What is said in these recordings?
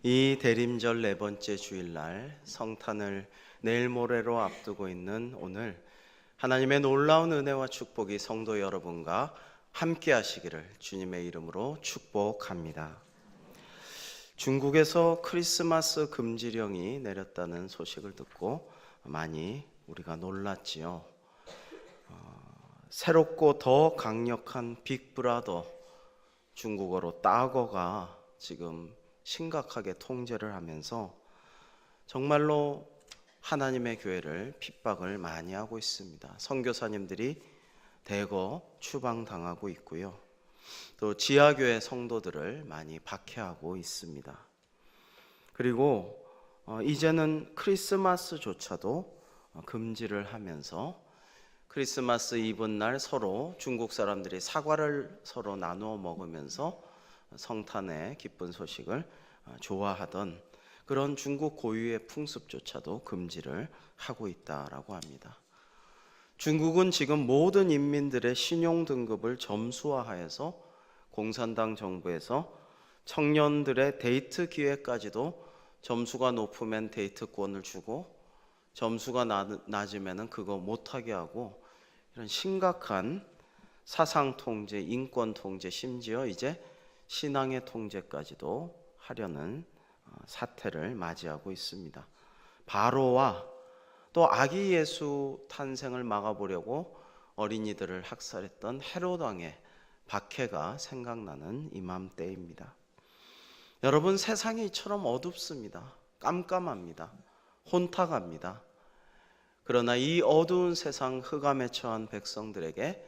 이 대림절 네 번째 주일날 성탄을 내일 모레로 앞두고 있는 오늘, 하나님의 놀라운 은혜와 축복이 성도 여러분과 함께 하시기를 주님의 이름으로 축복합니다. 중국에서 크리스마스 금지령이 내렸다는 소식을 듣고 많이 우리가 놀랐지요. 새롭고 더 강력한 빅브라더, 중국어로 따거가 지금 심각하게 통제를 하면서 정말로 하나님의 교회를 핍박을 많이 하고 있습니다. 선교사님들이 대거 추방당하고 있고요. 또 지하교회 성도들을 많이 박해하고 있습니다. 그리고 이제는 크리스마스조차도 금지를 하면서 크리스마스 이브날 서로 중국 사람들이 사과를 서로 나누어 먹으면서 성탄의 기쁜 소식을 좋아하던 그런 중국 고유의 풍습조차도 금지를 하고 있다라고 합니다. 중국은 지금 모든 인민들의 신용 등급을 점수화하여서 공산당 정부에서 청년들의 데이트 기회까지도 점수가 높으면 데이트권을 주고 점수가 낮으면 그거 못하게 하고, 이런 심각한 사상 통제, 인권 통제, 심지어 이제 신앙의 통제까지도 하려는 사태를 맞이하고 있습니다. 바로와 또 아기 예수 탄생을 막아보려고 어린이들을 학살했던 헤롯 왕의 박해가 생각나는 이맘때입니다. 여러분, 세상이 이처럼 어둡습니다. 깜깜합니다. 혼탁합니다. 그러나 이 어두운 세상 흑암에 처한 백성들에게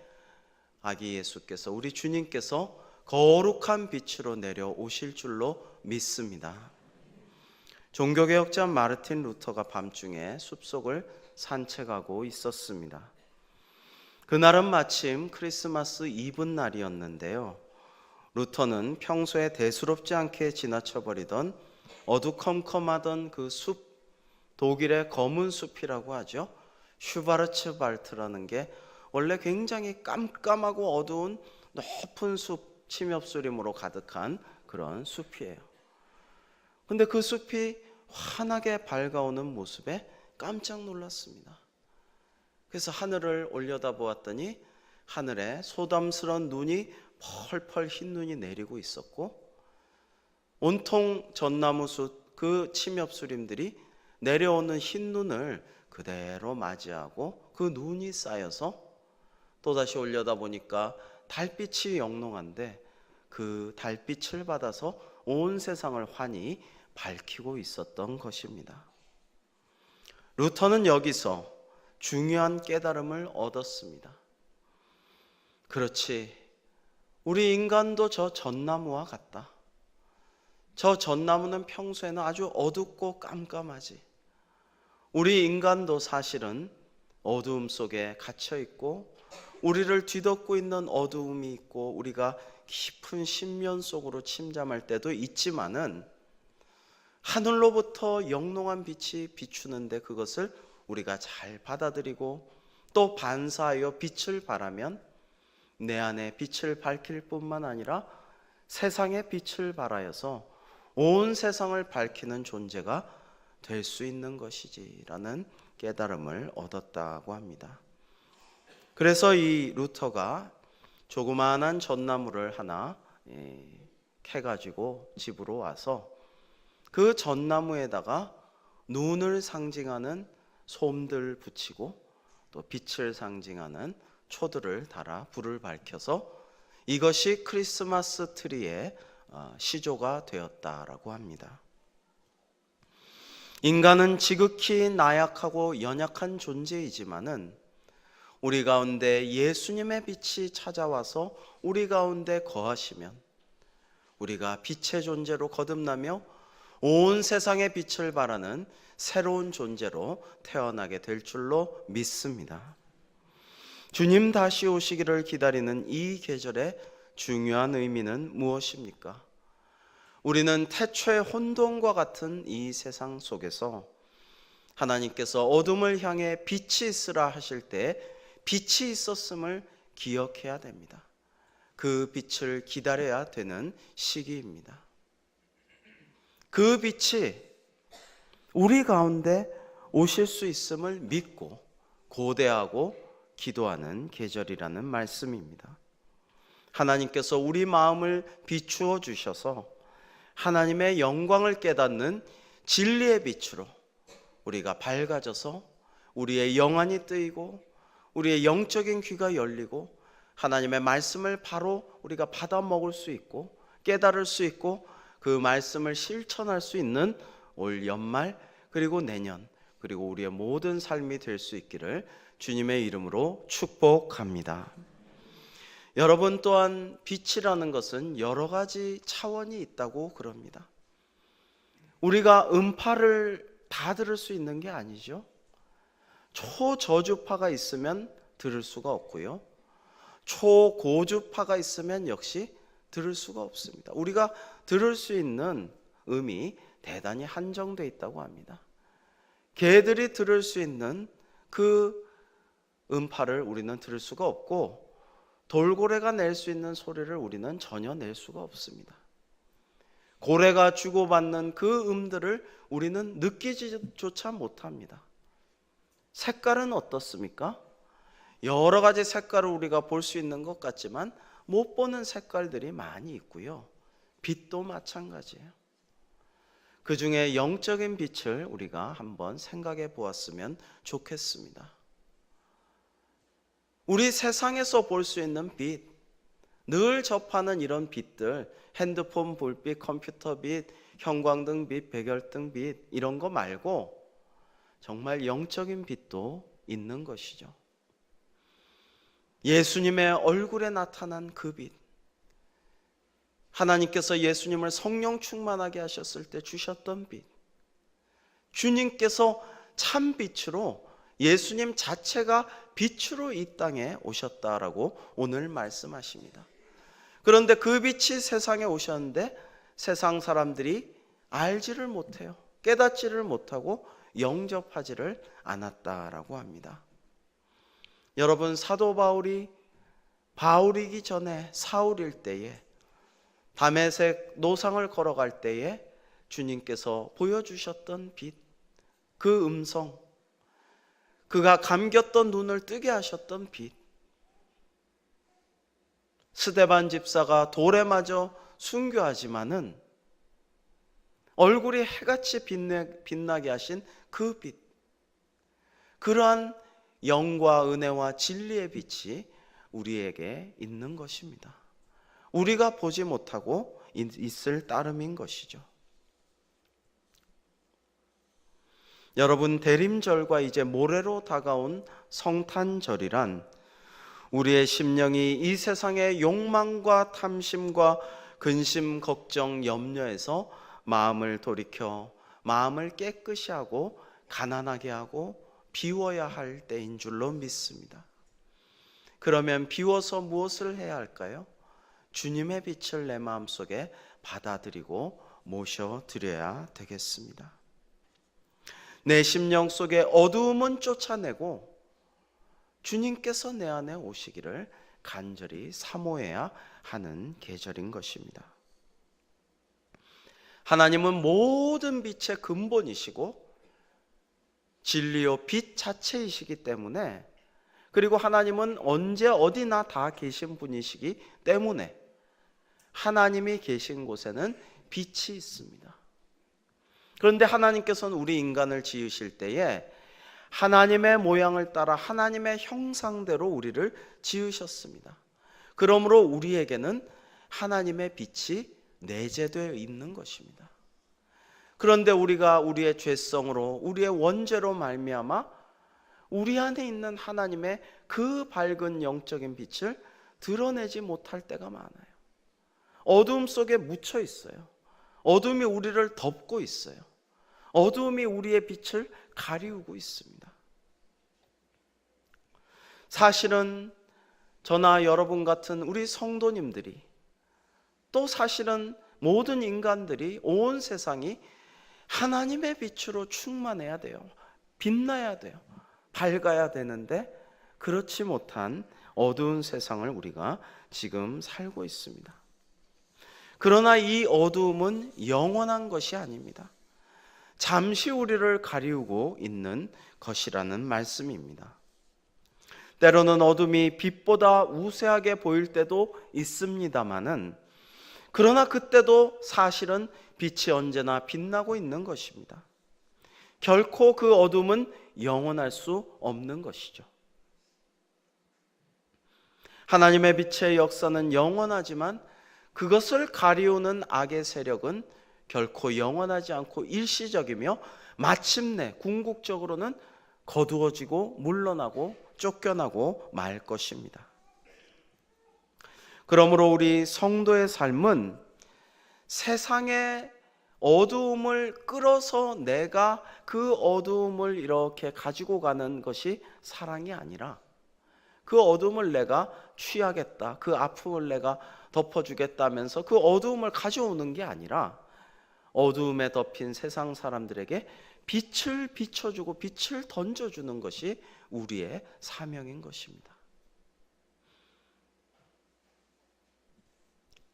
아기 예수께서, 우리 주님께서 거룩한 빛으로 내려오실 줄로 믿습니다. 종교개혁자 마르틴 루터가 밤중에 숲속을 산책하고 있었습니다. 그날은 마침 크리스마스 이브날이었는데요. 루터는 평소에 대수롭지 않게 지나쳐버리던 어두컴컴하던 그 숲, 독일의 검은 숲이라고 하죠. 슈바르츠발트라는 게 원래 굉장히 깜깜하고 어두운 높은 숲, 침엽수림으로 가득한 그런 숲이에요. 근데 그 숲이 환하게 밝아오는 모습에 깜짝 놀랐습니다. 그래서 하늘을 올려다보았더니 하늘에 소담스러운 눈이 펄펄 흰 눈이 내리고 있었고, 온통 전나무숲 그 침엽수림들이 내려오는 흰 눈을 그대로 맞이하고 그 눈이 쌓여서 또다시 올려다보니까 달빛이 영롱한데 그 달빛을 받아서 온 세상을 환히 밝히고 있었던 것입니다. 루터는 여기서 중요한 깨달음을 얻었습니다. 그렇지, 우리 인간도 저 전나무와 같다. 저 전나무는 평소에는 아주 어둡고 깜깜하지. 우리 인간도 사실은 어두움 속에 갇혀 있고 우리를 뒤덮고 있는 어두움이 있고 우리가 깊은 심연 속으로 침잠할 때도 있지만은 하늘로부터 영롱한 빛이 비추는데 그것을 우리가 잘 받아들이고 또 반사하여 빛을 발하면 내 안에 빛을 밝힐 뿐만 아니라 세상에 빛을 발하여서 온 세상을 밝히는 존재가 될 수 있는 것이지라는 깨달음을 얻었다고 합니다. 그래서 이 루터가 조그마한 전나무를 하나 캐가지고 집으로 와서 그 전나무에다가 눈을 상징하는 솜들 붙이고 또 빛을 상징하는 초들을 달아 불을 밝혀서 이것이 크리스마스 트리의 시조가 되었다라고 합니다. 인간은 지극히 나약하고 연약한 존재이지만은 우리 가운데 예수님의 빛이 찾아와서 우리 가운데 거하시면 우리가 빛의 존재로 거듭나며 온 세상의 빛을 발하는 새로운 존재로 태어나게 될 줄로 믿습니다. 주님 다시 오시기를 기다리는 이 계절의 중요한 의미는 무엇입니까? 우리는 태초의 혼돈과 같은 이 세상 속에서 하나님께서 어둠을 향해 빛이 있으라 하실 때 빛이 있었음을 기억해야 됩니다. 그 빛을 기다려야 되는 시기입니다. 그 빛이 우리 가운데 오실 수 있음을 믿고 고대하고 기도하는 계절이라는 말씀입니다. 하나님께서 우리 마음을 비추어 주셔서 하나님의 영광을 깨닫는 진리의 빛으로 우리가 밝아져서 우리의 영안이 뜨이고 우리의 영적인 귀가 열리고 하나님의 말씀을 바로 우리가 받아 먹을 수 있고 깨달을 수 있고 그 말씀을 실천할 수 있는 올 연말 그리고 내년 그리고 우리의 모든 삶이 될 수 있기를 주님의 이름으로 축복합니다. 여러분 또한 빛이라는 것은 여러 가지 차원이 있다고 그럽니다. 우리가 음파를 다 들을 수 있는 게 아니죠. 초저주파가 있으면 들을 수가 없고요. 초고주파가 있으면 역시 들을 수가 없습니다. 우리가 들을 수 있는 음이 대단히 한정되어 있다고 합니다. 개들이 들을 수 있는 그 음파를 우리는 들을 수가 없고 돌고래가 낼 수 있는 소리를 우리는 전혀 낼 수가 없습니다. 고래가 주고받는 그 음들을 우리는 느끼지조차 못합니다. 색깔은 어떻습니까? 여러 가지 색깔을 우리가 볼 수 있는 것 같지만 못 보는 색깔들이 많이 있고요. 빛도 마찬가지예요. 그 중에 영적인 빛을 우리가 한번 생각해 보았으면 좋겠습니다. 우리 세상에서 볼 수 있는 빛, 늘 접하는 이런 빛들, 핸드폰 불빛, 컴퓨터 빛, 형광등 빛, 백열등 빛 이런 거 말고 정말 영적인 빛도 있는 것이죠. 예수님의 얼굴에 나타난 그 빛, 하나님께서 예수님을 성령 충만하게 하셨을 때 주셨던 빛, 주님께서 참 빛으로 예수님 자체가 빛으로 이 땅에 오셨다라고 오늘 말씀하십니다. 그런데 그 빛이 세상에 오셨는데 세상 사람들이 알지를 못해요. 깨닫지를 못하고 영접하지를 않았다라고 합니다. 여러분, 사도 바울이기 전에 사울일 때에 다메섹 노상을 걸어갈 때에 주님께서 보여주셨던 빛, 그 음성, 그가 감겼던 눈을 뜨게 하셨던 빛, 스데반 집사가 돌에 맞아 순교하지만은 얼굴이 해같이 빛나게 하신 그 빛, 그러한 영과 은혜와 진리의 빛이 우리에게 있는 것입니다. 우리가 보지 못하고 있을 따름인 것이죠. 여러분, 대림절과 이제 모레로 다가온 성탄절이란 우리의 심령이 이 세상의 욕망과 탐심과 근심, 걱정, 염려에서 마음을 돌이켜 마음을 깨끗이 하고 가난하게 하고 비워야 할 때인 줄로 믿습니다. 그러면 비워서 무엇을 해야 할까요? 주님의 빛을 내 마음속에 받아들이고 모셔드려야 되겠습니다. 내 심령 속에 어두움은 쫓아내고 주님께서 내 안에 오시기를 간절히 사모해야 하는 계절인 것입니다. 하나님은 모든 빛의 근본이시고 진리요 빛 자체이시기 때문에, 그리고 하나님은 언제 어디나 다 계신 분이시기 때문에 하나님이 계신 곳에는 빛이 있습니다. 그런데 하나님께서는 우리 인간을 지으실 때에 하나님의 모양을 따라 하나님의 형상대로 우리를 지으셨습니다. 그러므로 우리에게는 하나님의 빛이 내재되어 있는 것입니다. 그런데 우리가 우리의 죄성으로, 우리의 원죄로 말미암아 우리 안에 있는 하나님의 그 밝은 영적인 빛을 드러내지 못할 때가 많아요. 어두움 속에 묻혀 있어요. 어둠이 우리를 덮고 있어요. 어둠이 우리의 빛을 가리우고 있습니다. 사실은 저나 여러분 같은 우리 성도님들이, 또 사실은 모든 인간들이, 온 세상이 하나님의 빛으로 충만해야 돼요. 빛나야 돼요. 밝아야 되는데 그렇지 못한 어두운 세상을 우리가 지금 살고 있습니다. 그러나 이 어두움은 영원한 것이 아닙니다. 잠시 우리를 가리우고 있는 것이라는 말씀입니다. 때로는 어둠이 빛보다 우세하게 보일 때도 있습니다마는, 그러나 그때도 사실은 빛이 언제나 빛나고 있는 것입니다. 결코 그 어둠은 영원할 수 없는 것이죠. 하나님의 빛의 역사는 영원하지만 그것을 가리우는 악의 세력은 결코 영원하지 않고 일시적이며 마침내 궁극적으로는 거두어지고 물러나고 쫓겨나고 말 것입니다. 그러므로 우리 성도의 삶은 세상의 어두움을 끌어서 내가 그 어두움을 이렇게 가지고 가는 것이 사랑이 아니라, 그 어두움을 내가 취하겠다, 그 아픔을 내가 덮어주겠다면서 그 어두움을 가져오는 게 아니라, 어두움에 덮인 세상 사람들에게 빛을 비춰주고 빛을 던져주는 것이 우리의 사명인 것입니다.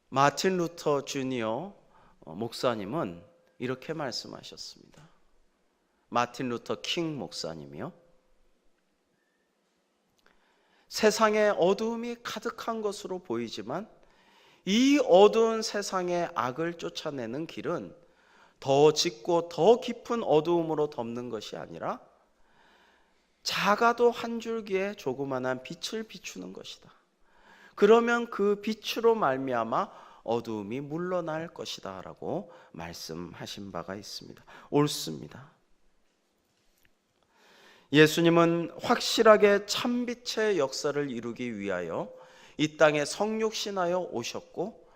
마틴 루터 주니어 목사님은 이렇게 말씀하셨습니다. 마틴 루터 킹 목사님이요, 세상에 어두움이 가득한 것으로 보이지만 이 어두운 세상의 악을 쫓아내는 길은 더 짙고 더 깊은 어두움으로 덮는 것이 아니라 작아도 한 줄기의 조그만한 빛을 비추는 것이다. 그러면 그 빛으로 말미암아 어두움이 물러날 것이다 라고 말씀하신 바가 있습니다. 옳습니다. 예수님은 확실하게 참빛의 역사를 이루기 위하여 이 땅에 성육신하여 오셨고,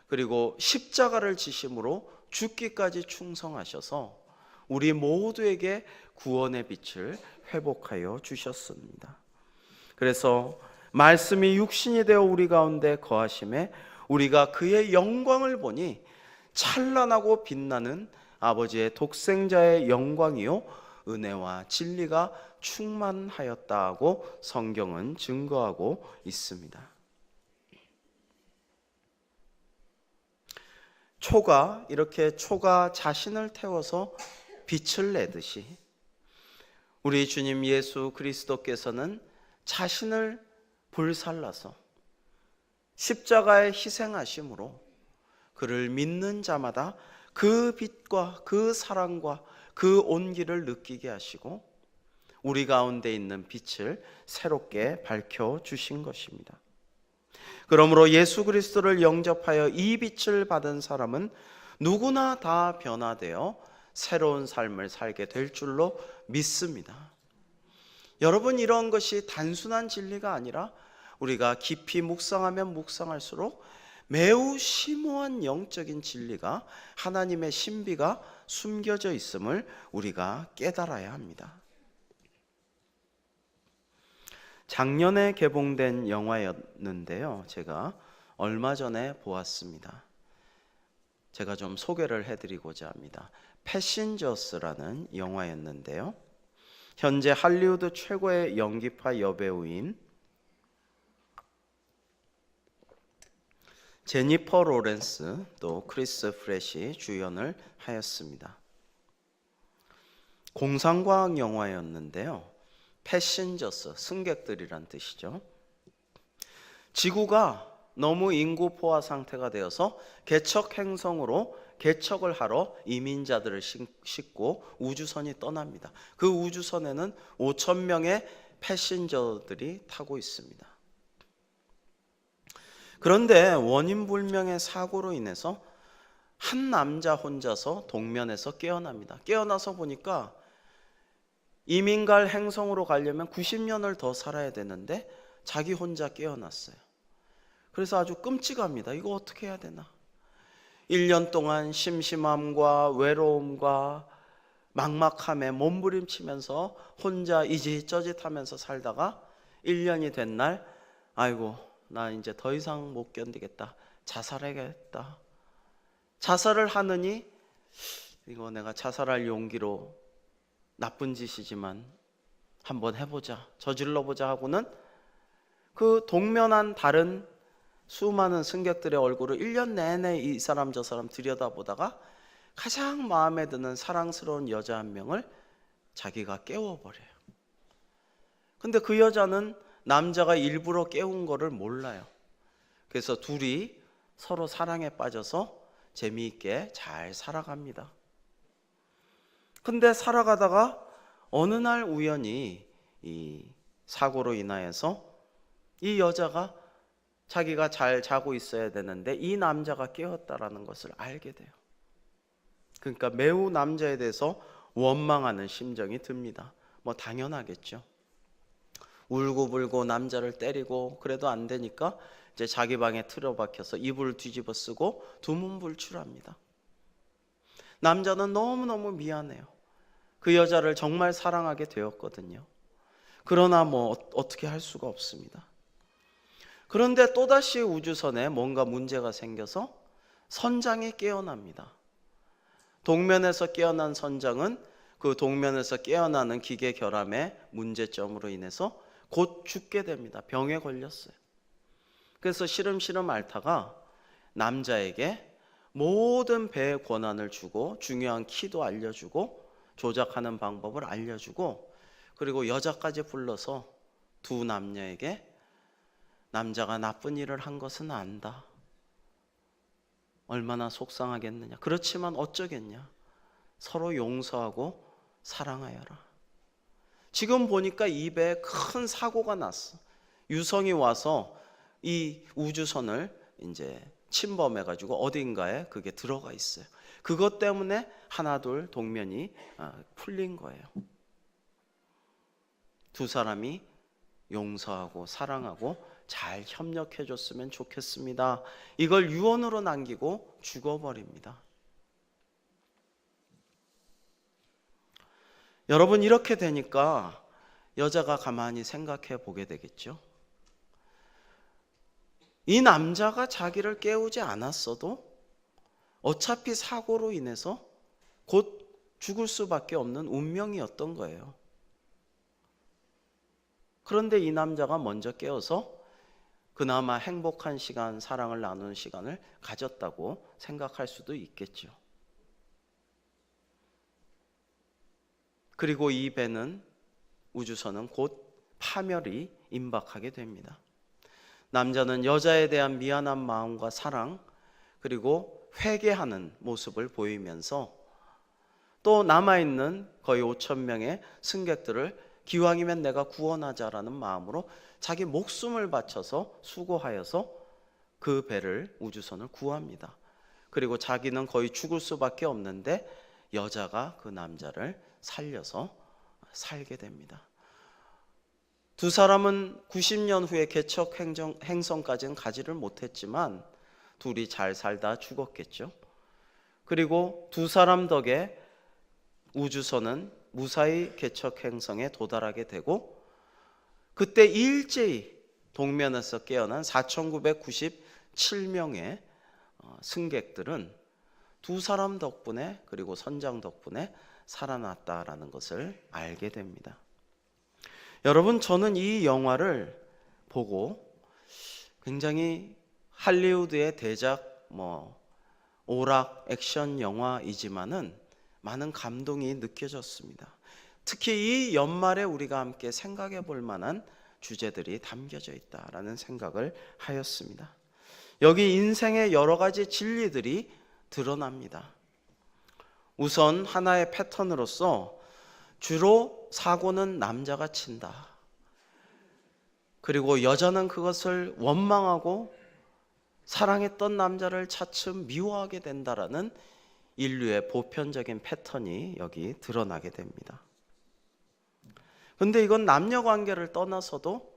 그리고 십자가를 지심으로 죽기까지 충성하셔서 우리 모두에게 구원의 빛을 회복하여 주셨습니다. 그래서 말씀이 육신이 되어 우리 가운데 거하심에 우리가 그의 영광을 보니 찬란하고 빛나는 아버지의 독생자의 영광이요 은혜와 진리가 충만하였다고 성경은 증거하고 있습니다. 초가 자신을 태워서 빛을 내듯이 우리 주님 예수 그리스도께서는 자신을 불살라서 십자가에 희생하심으로 그를 믿는 자마다 그 빛과 그 사랑과 그 온기를 느끼게 하시고 우리 가운데 있는 빛을 새롭게 밝혀주신 것입니다. 그러므로 예수 그리스도를 영접하여 이 빛을 받은 사람은 누구나 다 변화되어 새로운 삶을 살게 될 줄로 믿습니다. 여러분, 이런 것이 단순한 진리가 아니라 우리가 깊이 묵상하면 묵상할수록 매우 심오한 영적인 진리가, 하나님의 신비가 숨겨져 있음을 우리가 깨달아야 합니다. 작년에 개봉된 영화였는데요, 제가 얼마 전에 보았습니다. 제가 좀 소개를 해드리고자 합니다. 패신저스라는 영화였는데요, 현재 할리우드 최고의 연기파 여배우인 제니퍼 로렌스 또 크리스 프렛이 주연을 하였습니다. 공상과학 영화였는데요, 패신저스, 승객들이란 뜻이죠. 지구가 너무 인구 포화 상태가 되어서 개척 행성으로 개척을 하러 이민자들을 싣고 우주선이 떠납니다. 그 우주선에는 5,000명의 패신저들이 타고 있습니다. 그런데 원인불명의 사고로 인해서 한 남자 혼자서 동면에서 깨어납니다. 깨어나서 보니까 이민 갈 행성으로 가려면 90년을 더 살아야 되는데 자기 혼자 깨어났어요. 그래서 아주 끔찍합니다. 이거 어떻게 해야 되나? 1년 동안 심심함과 외로움과 막막함에 몸부림치면서 혼자 이짓저짓하면서 살다가 1년이 된 날, 아이고 나 이제 더 이상 못 견디겠다, 자살해야겠다. 자살을 하느니 이거 내가 자살할 용기로, 나쁜 짓이지만 한번 해보자, 저질러보자 하고는 그 동면한 다른 수많은 승객들의 얼굴을 1년 내내 이 사람 저 사람 들여다보다가 가장 마음에 드는 사랑스러운 여자 한 명을 자기가 깨워버려요. 근데 그 여자는 남자가 일부러 깨운 거를 몰라요. 그래서 둘이 서로 사랑에 빠져서 재미있게 잘 살아갑니다. 근데 살아가다가 어느 날 우연히 이 사고로 인하여서 이 여자가 자기가 잘 자고 있어야 되는데 이 남자가 깨웠다라는 것을 알게 돼요. 그러니까 매우 남자에 대해서 원망하는 심정이 듭니다. 뭐 당연하겠죠. 울고불고 남자를 때리고 그래도 안 되니까 이제 자기 방에 틀어박혀서 이불을 뒤집어 쓰고 두문불출합니다. 남자는 너무너무 미안해요. 그 여자를 정말 사랑하게 되었거든요. 그러나 뭐 어떻게 할 수가 없습니다. 그런데 또다시 우주선에 뭔가 문제가 생겨서 선장이 깨어납니다. 동면에서 깨어난 선장은 그 동면에서 깨어나는 기계 결함의 문제점으로 인해서 곧 죽게 됩니다. 병에 걸렸어요. 그래서 시름시름 앓다가 남자에게 모든 배의 권한을 주고 중요한 키도 알려주고 조작하는 방법을 알려주고 그리고 여자까지 불러서 두 남녀에게 남자가 나쁜 일을 한 것은 안다. 얼마나 속상하겠느냐. 그렇지만 어쩌겠냐. 서로 용서하고 사랑하여라. 지금 보니까 이 배에 큰 사고가 났어. 유성이 와서 이 우주선을 이제 침범해가지고 어딘가에 그게 들어가 있어요. 그것 때문에 하나둘 동면이 풀린 거예요. 두 사람이 용서하고 사랑하고 잘 협력해 줬으면 좋겠습니다. 이걸 유언으로 남기고 죽어버립니다. 여러분, 이렇게 되니까 여자가 가만히 생각해 보게 되겠죠. 이 남자가 자기를 깨우지 않았어도 어차피 사고로 인해서 곧 죽을 수밖에 없는 운명이었던 거예요. 그런데 이 남자가 먼저 깨어서 그나마 행복한 시간, 사랑을 나누는 시간을 가졌다고 생각할 수도 있겠죠. 그리고 이 배는 우주선은 곧 파멸이 임박하게 됩니다. 남자는 여자에 대한 미안한 마음과 사랑 그리고 회개하는 모습을 보이면서 또 남아있는 거의 5천 명의 승객들을 기왕이면 내가 구원하자라는 마음으로 자기 목숨을 바쳐서 수고하여서 그 배를 우주선을 구합니다. 그리고 자기는 거의 죽을 수밖에 없는데 여자가 그 남자를 살려서 살게 됩니다. 두 사람은 90년 후에 개척 행성까지는 가지를 못했지만 둘이 잘 살다 죽었겠죠. 그리고 두 사람 덕에 우주선은 무사히 개척 행성에 도달하게 되고 그때 일제히 동면에서 깨어난 4,997명의 승객들은 두 사람 덕분에 그리고 선장 덕분에 살아났다라는 것을 알게 됩니다. 여러분, 저는 이 영화를 보고 굉장히 할리우드의 대작 오락 액션 영화이지만은 많은 감동이 느껴졌습니다. 특히 이 연말에 우리가 함께 생각해 볼 만한 주제들이 담겨져 있다라는 생각을 하였습니다. 여기 인생의 여러 가지 진리들이 드러납니다. 우선 하나의 패턴으로서 주로 사고는 남자가 친다. 그리고 여자는 그것을 원망하고 사랑했던 남자를 차츰 미워하게 된다라는 인류의 보편적인 패턴이 여기 드러나게 됩니다. 근데 이건 남녀 관계를 떠나서도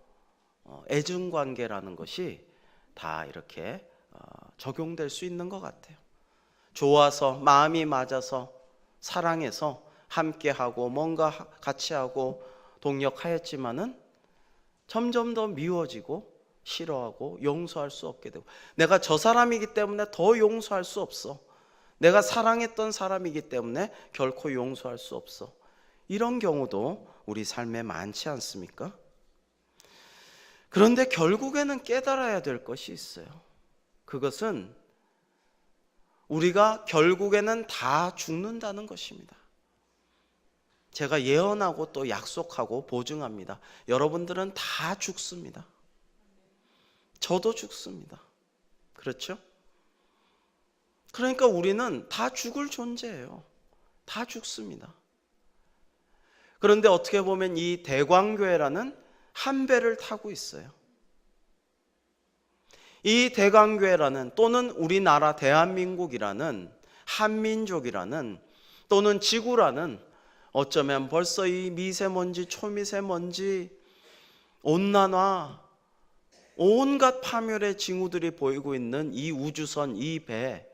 애증 관계라는 것이 다 이렇게 적용될 수 있는 것 같아요. 좋아서 마음이 맞아서 사랑해서 함께하고 뭔가 같이 하고 동역하였지만은 점점 더 미워지고 싫어하고 용서할 수 없게 되고 내가 저 사람이기 때문에 더 용서할 수 없어. 내가 사랑했던 사람이기 때문에 결코 용서할 수 없어. 이런 경우도 우리 삶에 많지 않습니까? 그런데 결국에는 깨달아야 될 것이 있어요. 그것은 우리가 결국에는 다 죽는다는 것입니다. 제가 예언하고 또 약속하고 보증합니다. 여러분들은 다 죽습니다. 저도 죽습니다. 그렇죠? 그러니까 우리는 다 죽을 존재예요. 다 죽습니다. 그런데 어떻게 보면 이 대광교회라는 한 배를 타고 있어요. 이 대광교회라는, 또는 우리나라 대한민국이라는, 한민족이라는, 또는 지구라는, 어쩌면 벌써 이 미세먼지, 초미세먼지, 온난화, 온갖 파멸의 징후들이 보이고 있는 이 우주선, 이 배,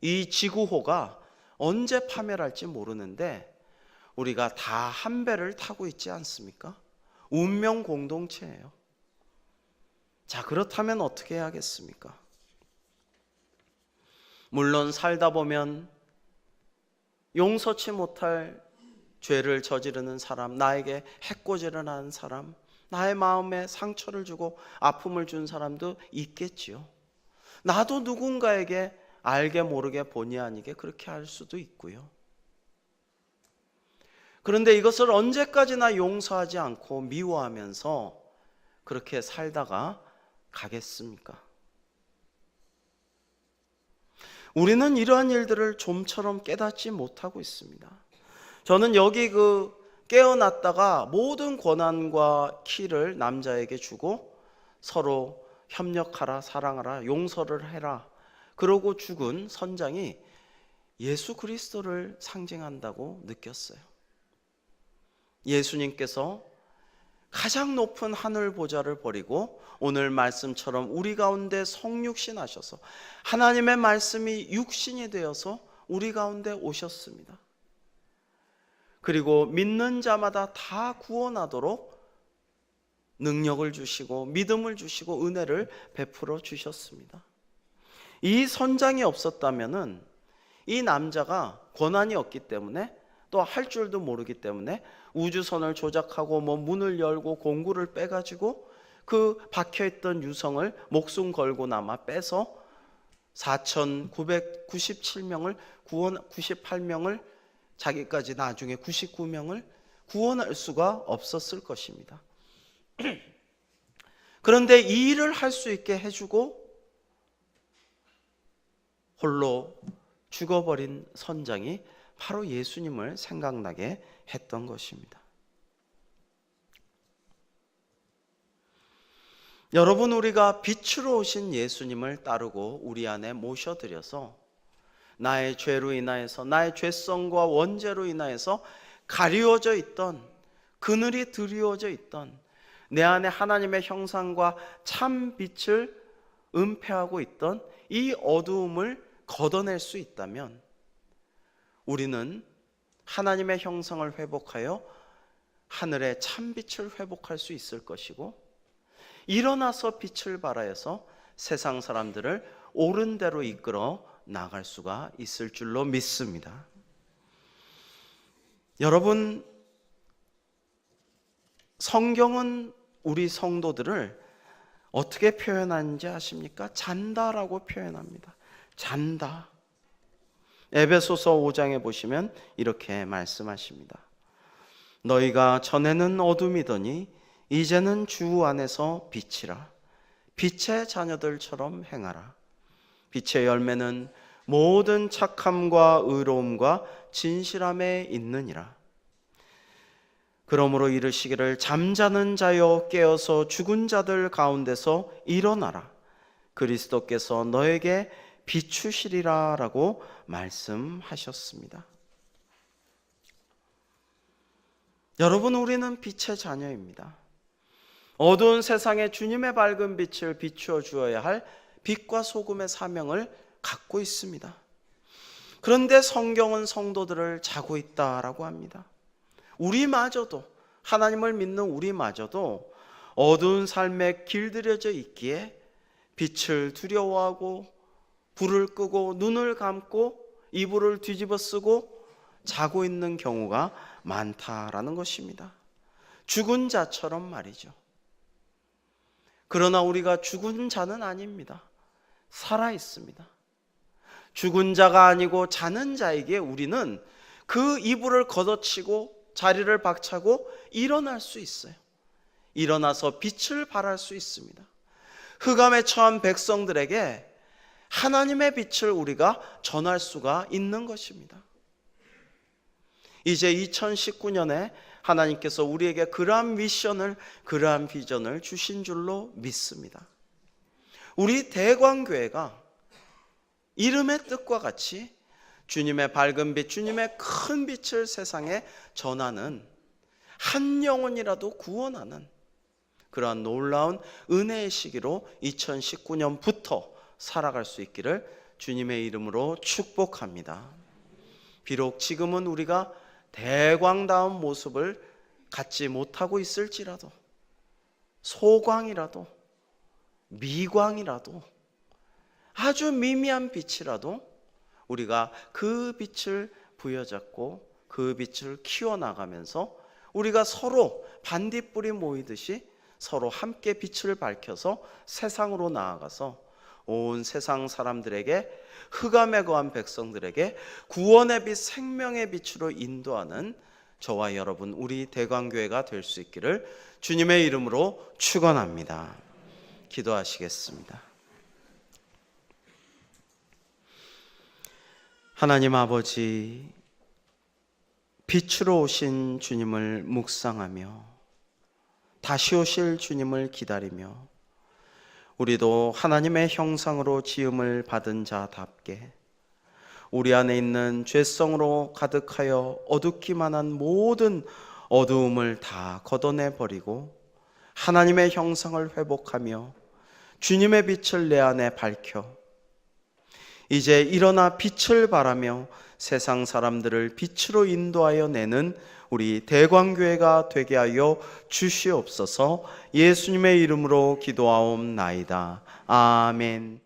이 지구호가 언제 파멸할지 모르는데 우리가 다 한 배를 타고 있지 않습니까? 운명 공동체예요. 자, 그렇다면 어떻게 해야겠습니까? 물론 살다 보면 용서치 못할 죄를 저지르는 사람, 나에게 해코지를 하는 사람, 나의 마음에 상처를 주고 아픔을 준 사람도 있겠지요. 나도 누군가에게 알게 모르게 본의 아니게 그렇게 할 수도 있고요. 그런데 이것을 언제까지나 용서하지 않고 미워하면서 그렇게 살다가 가겠습니까? 우리는 이러한 일들을 좀처럼 깨닫지 못하고 있습니다. 저는 여기 깨어났다가 모든 권한과 키를 남자에게 주고 서로 협력하라, 사랑하라, 용서를 해라, 그러고 죽은 선장이 예수 그리스도를 상징한다고 느꼈어요. 예수님께서 가장 높은 하늘 보좌를 버리고 오늘 말씀처럼 우리 가운데 성육신 하셔서 하나님의 말씀이 육신이 되어서 우리 가운데 오셨습니다. 그리고 믿는 자마다 다 구원하도록 능력을 주시고 믿음을 주시고 은혜를 베풀어 주셨습니다. 이 선장이 없었다면은 이 남자가 권한이 없기 때문에 또 할 줄도 모르기 때문에 우주선을 조작하고 문을 열고 공구를 빼가지고 그 박혀있던 유성을 목숨 걸고나마 빼서 4,997명을 98명을 자기까지 나중에 99명을 구원할 수가 없었을 것입니다. 그런데 이 일을 할 수 있게 해주고 홀로 죽어버린 선장이 바로 예수님을 생각나게 했던 것입니다. 여러분, 우리가 빛으로 오신 예수님을 따르고 우리 안에 모셔드려서 나의 죄로 인하여서, 나의 죄성과 원죄로 인하여서 가리워져 있던, 그늘이 드리워져 있던 내 안에 하나님의 형상과 참 빛을 은폐하고 있던 이 어두움을 걷어낼 수 있다면 우리는 하나님의 형상을 회복하여 하늘의 참빛을 회복할 수 있을 것이고, 일어나서 빛을 발하여서 세상 사람들을 옳은 대로 이끌어 나갈 수가 있을 줄로 믿습니다. 여러분, 성경은 우리 성도들을 어떻게 표현하는지 아십니까? 잔다라고 표현합니다. 잔다. 에베소서 5장에 보시면 이렇게 말씀하십니다. 너희가 전에는 어둠이더니 이제는 주 안에서 빛이라. 빛의 자녀들처럼 행하라. 빛의 열매는 모든 착함과 의로움과 진실함에 있느니라. 그러므로 이르시기를 잠자는 자여 깨어서 죽은 자들 가운데서 일어나라. 그리스도께서 너에게 비추시리라 라고 말씀하셨습니다. 여러분, 우리는 빛의 자녀입니다. 어두운 세상에 주님의 밝은 빛을 비추어 주어야 할 빛과 소금의 사명을 갖고 있습니다. 그런데 성경은 성도들을 자고 있다라고 합니다. 우리마저도, 하나님을 믿는 우리마저도 어두운 삶에 길들여져 있기에 빛을 두려워하고 불을 끄고 눈을 감고 이불을 뒤집어 쓰고 자고 있는 경우가 많다라는 것입니다. 죽은 자처럼 말이죠. 그러나 우리가 죽은 자는 아닙니다. 살아 있습니다. 죽은 자가 아니고 자는 자에게 우리는 그 이불을 걷어치고 자리를 박차고 일어날 수 있어요. 일어나서 빛을 발할 수 있습니다. 흑암에 처한 백성들에게 하나님의 빛을 우리가 전할 수가 있는 것입니다. 이제 2019년에 하나님께서 우리에게 그러한 미션을, 그러한 비전을 주신 줄로 믿습니다. 우리 대광교회가 이름의 뜻과 같이 주님의 밝은 빛, 주님의 큰 빛을 세상에 전하는, 한 영혼이라도 구원하는 그러한 놀라운 은혜의 시기로 2019년부터 살아갈 수 있기를 주님의 이름으로 축복합니다. 비록 지금은 우리가 대광다운 모습을 갖지 못하고 있을지라도, 소광이라도 미광이라도 아주 미미한 빛이라도 우리가 그 빛을 부여잡고 그 빛을 키워나가면서 우리가 서로 반딧불이 모이듯이 서로 함께 빛을 밝혀서 세상으로 나아가서 온 세상 사람들에게, 흑암에 거한 백성들에게 구원의 빛, 생명의 빛으로 인도하는 저와 여러분, 우리 대광교회가 될 수 있기를 주님의 이름으로 축원합니다. 기도하시겠습니다. 하나님 아버지, 빛으로 오신 주님을 묵상하며 다시 오실 주님을 기다리며 우리도 하나님의 형상으로 지음을 받은 자답게 우리 안에 있는 죄성으로 가득하여 어둡기만 한 모든 어두움을 다 걷어내버리고 하나님의 형상을 회복하며 주님의 빛을 내 안에 밝혀 이제 일어나 빛을 발하며 세상 사람들을 빛으로 인도하여 내는 우리 대광교회가 되게 하여 주시옵소서. 예수님의 이름으로 기도하옵나이다. 아멘.